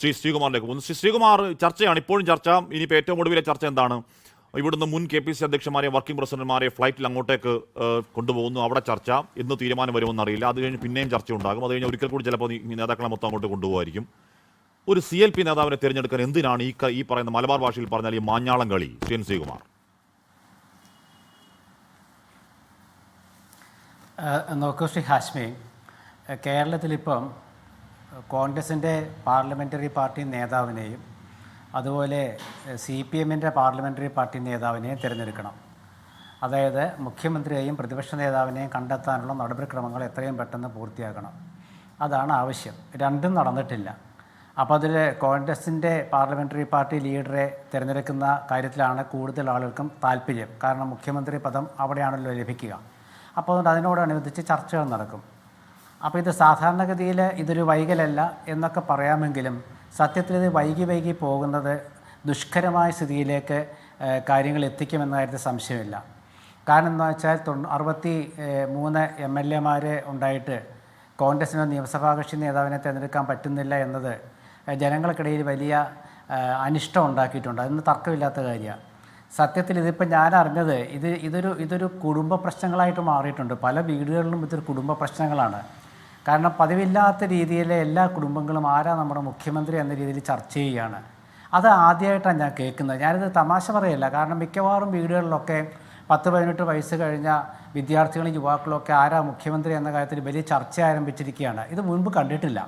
ശ്രീകുമാറിലേക്ക് പോകുന്നു. ശ്രീകുമാർ, ചർച്ചയാണ് ഇപ്പോഴും ചർച്ച. ഇനിയിപ്പോൾ ഏറ്റവും ഒടുവിലെ ചർച്ച എന്താണ്? ഇവിടുന്ന് മുൻ KPCC അധ്യക്ഷന്മാരെ, വർക്കിംഗ് പ്രസിഡന്റുമാരെ ഫ്ലൈറ്റിൽ അങ്ങോട്ടേക്ക് കൊണ്ടുപോകുന്നു. അവിടെ ചർച്ച. ഇന്ന് തീരുമാനം വരുമെന്ന് അറിയില്ല. അത് കഴിഞ്ഞ് പിന്നെയും ചർച്ച ഉണ്ടാകും. അത് കഴിഞ്ഞ് ഒരിക്കൽ കൂടി ചിലപ്പോൾ നേതാക്കളെ മൊത്തം അങ്ങോട്ട് കൊണ്ടുപോകുമായിരിക്കും. ഒരു CLP നേതാവിനെ തിരഞ്ഞെടുക്കാൻ എന്തിനാണ് ഈ പറയുന്ന മലബാർ ഭാഷയിൽ പറഞ്ഞാൽ ഈ മാഞ്ഞാളം കളി? ശ്രീകുമാർ, നോക്കൂ ശ്രീ ഹാഷ്മി, കേരളത്തിലിപ്പം കോൺഗ്രസിൻ്റെ പാർലമെൻ്ററി പാർട്ടി നേതാവിനെയും അതുപോലെ CPMൻ്റെ പാർലമെൻ്ററി പാർട്ടി നേതാവിനെയും തിരഞ്ഞെടുക്കണം. അതായത് മുഖ്യമന്ത്രിയെയും പ്രതിപക്ഷ നേതാവിനെയും കണ്ടെത്താനുള്ള നടപടിക്രമങ്ങൾ എത്രയും പെട്ടെന്ന് പൂർത്തിയാക്കണം. അതാണ് ആവശ്യം. രണ്ടും നടന്നിട്ടില്ല. അപ്പോൾ അതിൽ കോൺഗ്രസിൻ്റെ പാർലമെൻ്ററി പാർട്ടി ലീഡറെ തിരഞ്ഞെടുക്കുന്ന കാര്യത്തിലാണ് കൂടുതൽ ആളുകൾക്കും താല്പര്യം. കാരണം മുഖ്യമന്ത്രി പദം അവിടെയാണല്ലോ ലഭിക്കുക. അപ്പോൾ അതുകൊണ്ട് അതിനോടനുബന്ധിച്ച് ചർച്ചകൾ നടക്കും. അപ്പോൾ ഇത് സാധാരണഗതിയിൽ ഇതൊരു വൈകലല്ല എന്നൊക്കെ പറയാമെങ്കിലും സത്യത്തിൽ ഇത് വൈകി പോകുന്നത് ദുഷ്കരമായ സ്ഥിതിയിലേക്ക് കാര്യങ്ങൾ എത്തിക്കുമെന്ന കാര്യത്തിൽ സംശയമില്ല. കാരണം എന്താ വെച്ചാൽ 63 MLA ഉണ്ടായിട്ട് കോൺഗ്രസിന് നിയമസഭാ കക്ഷി നേതാവിനെ തിരഞ്ഞെടുക്കാൻ പറ്റുന്നില്ല എന്നത് ജനങ്ങൾക്കിടയിൽ വലിയ അനിഷ്ടം ഉണ്ടാക്കിയിട്ടുണ്ട്. അതൊന്നും തർക്കമില്ലാത്ത കാര്യമാണ്. സത്യത്തിൽ ഇതിപ്പോൾ ഞാൻ അറിഞ്ഞത് ഇതൊരു കുടുംബ പ്രശ്നങ്ങളായിട്ട് മാറിയിട്ടുണ്ട്. പല വീടുകളിലും ഇതൊരു കുടുംബ പ്രശ്നങ്ങളാണ്. കാരണം പതിവില്ലാത്ത രീതിയിൽ എല്ലാ കുടുംബങ്ങളും ആരാ നമ്മുടെ മുഖ്യമന്ത്രി എന്ന രീതിയിൽ ചർച്ച ചെയ്യുകയാണ്. അത് ആദ്യമായിട്ടാണ് ഞാൻ കേൾക്കുന്നത്. ഞാനിത് തമാശ പറയല്ല. കാരണം മിക്കവാറും വീടുകളിലൊക്കെ 10-18 വയസ്സ് കഴിഞ്ഞ വിദ്യാർത്ഥികളും യുവാക്കളൊക്കെ ആരാ മുഖ്യമന്ത്രി എന്ന കാര്യത്തിൽ വലിയ ചർച്ച ആരംഭിച്ചിരിക്കുകയാണ്. ഇത് മുൻപ് കണ്ടിട്ടില്ല.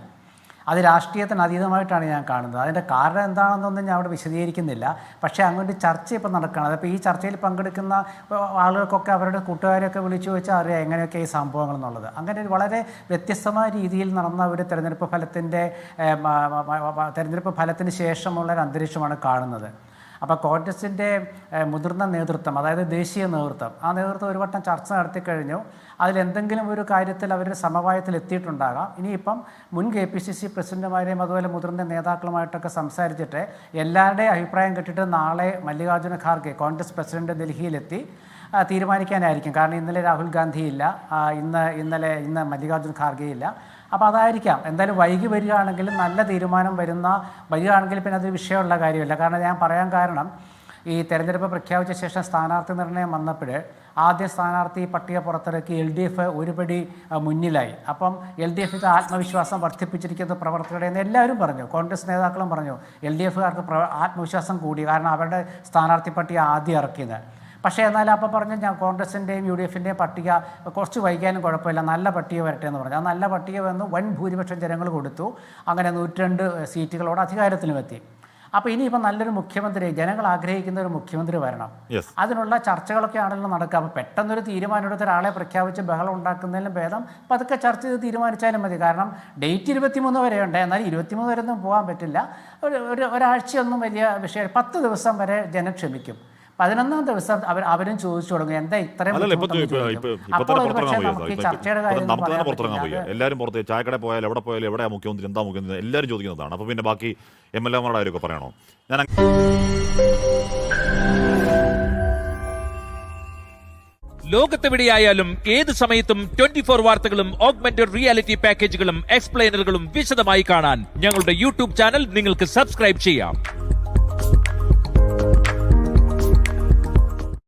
അത് രാഷ്ട്രീയത്തിന് അതീതമായിട്ടാണ് ഞാൻ കാണുന്നത്. അതിൻ്റെ കാരണം എന്താണെന്നൊന്നും ഞാൻ അവിടെ വിശദീകരിക്കുന്നില്ല. പക്ഷേ അങ്ങോട്ട് ചർച്ച ഇപ്പം നടക്കുകയാണ്. അതപ്പോൾ ഈ ചർച്ചയിൽ പങ്കെടുക്കുന്ന ആളുകൾക്കൊക്കെ അവരുടെ കൂട്ടുകാരെയൊക്കെ വിളിച്ചു വെച്ചാൽ അറിയാം എങ്ങനെയൊക്കെ ഈ സംഭവങ്ങൾ എന്നുള്ളത്. അങ്ങനെ വളരെ വ്യത്യസ്തമായ രീതിയിൽ നടന്ന ഒരു തെരഞ്ഞെടുപ്പ് ഫലത്തിന് ശേഷമുള്ളൊരു അന്തരീക്ഷമാണ് കാണുന്നത്. അപ്പോൾ കോൺഗ്രസിൻ്റെ മുതിർന്ന നേതൃത്വം, അതായത് ദേശീയ നേതൃത്വം, ആ നേതൃത്വം ഒരു വട്ടം ചർച്ച നടത്തിക്കഴിഞ്ഞു. അതിലെന്തെങ്കിലും ഒരു കാര്യത്തിൽ അവർ സമവായത്തിൽ എത്തിയിട്ടുണ്ടാകാം. ഇനിയിപ്പം മുൻ KPCC പ്രസിഡന്റുമാരെയും അതുപോലെ മുതിർന്ന നേതാക്കളുമായിട്ടൊക്കെ സംസാരിച്ചിട്ട് എല്ലാവരുടെയും അഭിപ്രായം കേട്ടിട്ട് നാളെ മല്ലികാർജ്ജുന ഖാർഗെ കോൺഗ്രസ് പ്രസിഡന്റ് ഡൽഹിയിലെത്തി തീരുമാനിക്കാനായിരിക്കും. കാരണം ഇന്നലെ രാഹുൽ ഗാന്ധി ഇല്ല, ഇന്ന് മല്ലികാർജ്ജുന ഖാർഗെ ഇല്ല. അപ്പോൾ അതായിരിക്കാം. എന്തായാലും വൈകി വരികയാണെങ്കിലും നല്ല തീരുമാനം വരികയാണെങ്കിൽ പിന്നെ അതൊരു വിഷയമുള്ള കാര്യമില്ല. കാരണം ഞാൻ പറയാൻ കാരണം ഈ തെരഞ്ഞെടുപ്പ് പ്രഖ്യാപിച്ച ശേഷം സ്ഥാനാർത്ഥി നിർണ്ണയം വന്നപ്പോൾ ആദ്യ സ്ഥാനാർത്ഥി പട്ടിക പുറത്തിറക്കി LDF ഒരുപടി മുന്നിലായി. അപ്പം LDF ഇത് ആത്മവിശ്വാസം വർദ്ധിപ്പിച്ചിരിക്കുന്ന പ്രവർത്തകരുടെ എന്ന് എല്ലാവരും പറഞ്ഞു. കോൺഗ്രസ് നേതാക്കളും പറഞ്ഞു LDFകാർക്ക് ആത്മവിശ്വാസം കൂടി. കാരണം അവരുടെ സ്ഥാനാർത്ഥി പട്ടിക ആദ്യം ഇറക്കിയത്. പക്ഷേ എന്നാലും അപ്പോൾ പറഞ്ഞു ഞാൻ കോൺഗ്രസിൻ്റെയും UDFൻ്റെയും പട്ടിക കുറച്ച് വൈകാനും കുഴപ്പമില്ല, നല്ല പട്ടിക വരട്ടെ എന്ന് പറഞ്ഞു. ആ നല്ല പട്ടിക വന്നു. വൻ ഭൂരിപക്ഷം ജനങ്ങൾ കൊടുത്തു. അങ്ങനെ 102 സീറ്റുകളോട് അധികാരത്തിലുമെത്തി. അപ്പോൾ ഇനിയിപ്പോൾ നല്ലൊരു മുഖ്യമന്ത്രി, ജനങ്ങൾ ആഗ്രഹിക്കുന്ന ഒരു മുഖ്യമന്ത്രി വരണം. അതിനുള്ള ചർച്ചകളൊക്കെ ആണല്ലോ നടക്കുക. അപ്പോൾ പെട്ടെന്നൊരു തീരുമാനം എടുത്ത ഒരാളെ പ്രഖ്യാപിച്ച് ബഹളം ഉണ്ടാക്കുന്നതിലും ഭേദം പതുക്കെ ചർച്ച ചെയ്ത് തീരുമാനിച്ചാലും മതി. കാരണം ഡേറ്റ് 23 വരെ ഉണ്ട്. എന്നാൽ 23 വരെ ഒന്നും പോകാൻ പറ്റില്ല. ഒരാഴ്ചയൊന്നും വലിയ വിഷയം. 10 ദിവസം വരെ ജനം ക്ഷമിക്കും. 11ാം ദിവസം അവരും ചോദിച്ചു തുടങ്ങും എന്താ ഇത്രയും. എല്ലാവരും പുറത്ത് ചായക്കട പോയാലും എവിടെ പോയാലും എവിടെയാ മുഖ്യമന്ത്രി, എന്താ മുഖ്യമന്ത്രി, എല്ലാവരും ചോദിക്കുന്നതാണ്. അപ്പോൾ പിന്നെ ബാക്കി MLA-മാരുടെ കാര്യമൊക്കെ പറയണോ? ലോകത്തെവിടെയായാലും ഏത് സമയത്തും 24 വാർത്തകളും ഓഗ്മെന്റഡ് റിയാലിറ്റി പാക്കേജുകളും എക്സ്പ്ലെയിനറുകളും വിശദമായി കാണാൻ ഞങ്ങളുടെ YouTube ചാനൽ നിങ്ങൾക്ക് സബ്സ്ക്രൈബ് ചെയ്യാം.